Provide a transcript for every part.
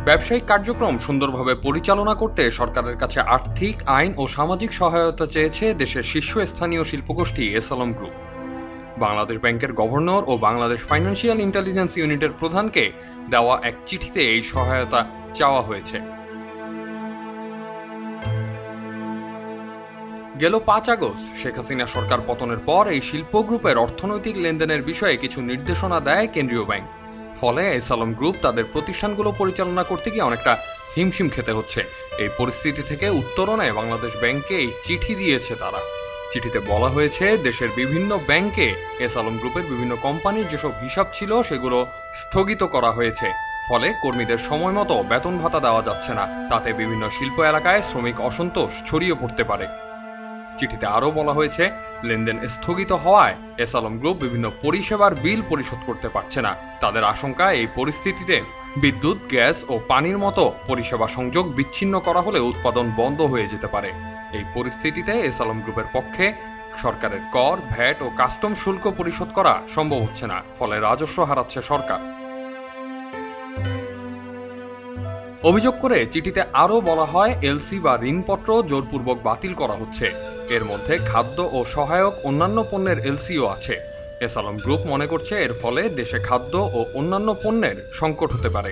ব্যবসায়িক কার্যক্রম সুন্দরভাবে পরিচালনা করতে সরকারের কাছে আর্থিক, আইন ও সামাজিক সহায়তা চেয়েছে দেশের শীর্ষস্থানীয় শিল্পগোষ্ঠী এসালম গ্রুপ। বাংলাদেশ ব্যাংকের গভর্নর ও বাংলাদেশ ফাইন্যান্সিয়াল ইন্টেলিজেন্স ইউনিটের প্রধানকে দেওয়া এক চিঠিতে এই সহায়তা চাওয়া হয়েছে। গেল 5 আগস্ট শেখ হাসিনা সরকার পতনের পর এই শিল্প গ্রুপের অর্থনৈতিক লেনদেনের বিষয়ে কিছু নির্দেশনা দেয় কেন্দ্রীয় ব্যাংক। ফলে এসালম গ্রুপ তাদের প্রতিষ্ঠানগুলো পরিচালনা করতে গিয়ে অনেকটা হিমশিম খেতে হচ্ছে। এই পরিস্থিতি থেকে উত্তরণে বাংলাদেশ ব্যাংকে এই চিঠি দিয়েছে তারা। চিঠিতে বলা হয়েছে, দেশের বিভিন্ন ব্যাংকে এসালম গ্রুপের বিভিন্ন কোম্পানির যেসব হিসাব ছিল সেগুলো স্থগিত করা হয়েছে। ফলে কর্মীদের সময় মতো বেতন ভাতা দেওয়া যাচ্ছে না। তাতে বিভিন্ন শিল্প এলাকায় শ্রমিক অসন্তোষ ছড়িয়ে পড়তে পারে। চিঠিতে আরও বলা হয়েছে, লেনদেন স্থগিত হওয়ায় এসালম গ্রুপ বিভিন্ন পরিষেবার বিল পরিশোধ করতে পারছে না। তাদের আশঙ্কা, এই পরিস্থিতিতে বিদ্যুৎ, গ্যাস ও পানির মতো পরিষেবা সংযোগ বিচ্ছিন্ন করা হলে উৎপাদন বন্ধ হয়ে যেতে পারে। এই পরিস্থিতিতে এসালম গ্রুপের পক্ষে সরকারের কর, ভ্যাট ও কাস্টম শুল্ক পরিশোধ করা সম্ভব হচ্ছে না। ফলে রাজস্ব হারাচ্ছে সরকার। অভিযোগ করে চিঠিতে আরও বলা হয়, এলসি বা ঋণপত্র জোরপূর্বক বাতিল করা হচ্ছে। এর মধ্যে খাদ্য ও সহায়ক অন্যান্য পণ্যের এলসিও আছে। এসালম গ্রুপ মনে করছে, এর ফলে দেশে খাদ্য ও অন্যান্য পণ্যের সংকট হতে পারে।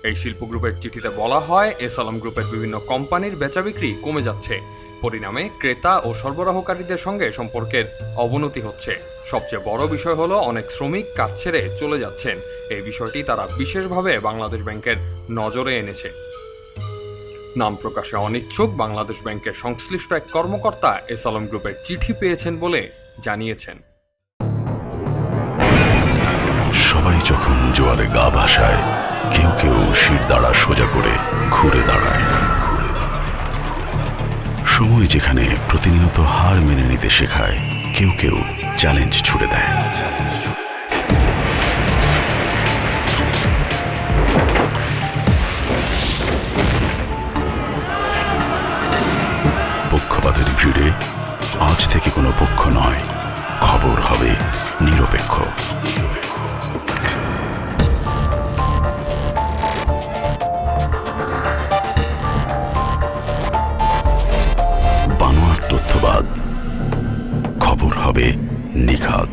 এই শিল্প গ্রুপের চিঠিতে বলা হয়, এসালম গ্রুপের বিভিন্ন কোম্পানির বেচাবিক্রি কমে যাচ্ছে। পরিণামে ক্রেতা ও সরবরাহকারীদের সঙ্গে সম্পর্কের অবনতি হচ্ছে। সবচেয়ে বড় বিষয় হলো, অনেক শ্রমিক কাজ ছেড়ে চলে যাচ্ছেন। এই বিষয়টি তারা বিশেষভাবে বাংলাদেশ ব্যাংকের নজরে এনেছে। নাম প্রকাশে অনিচ্ছুক বাংলাদেশ ব্যাংকের সংশ্লিষ্ট এক কর্মকর্তা এসালম গ্রুপের চিঠি পেয়েছেন বলে জানিয়েছেন। সবাই যখন জোয়ারে গা ভাসায়, কেউ কেউ শির দাঁড়া সোজা করে ঘুরে দাঁড়ায়। সময় যেখানে প্রতিনিয়ত হার মেনে নিতে শেখায়, কেউ কেউ চ্যালেঞ্জ ছুড়ে দেয়। পক্ষপাতের ভিড়ে আজ থেকে কোনো পক্ষ নয়, খবর হবে নিরপেক্ষ। বানোয়াট তথ্যবাদ, খবর হবে নিখাদ।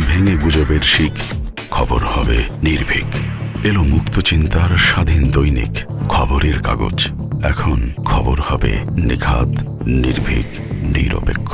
ভেঙে গুজবের শিক, খবর হবে নির্ভীক। এলো মুক্ত চিন্তার স্বাধীন দৈনিক খবরের কাগজ। এখন খবর হবে নিখাদ, নির্ভীক, নিরপেক্ষ।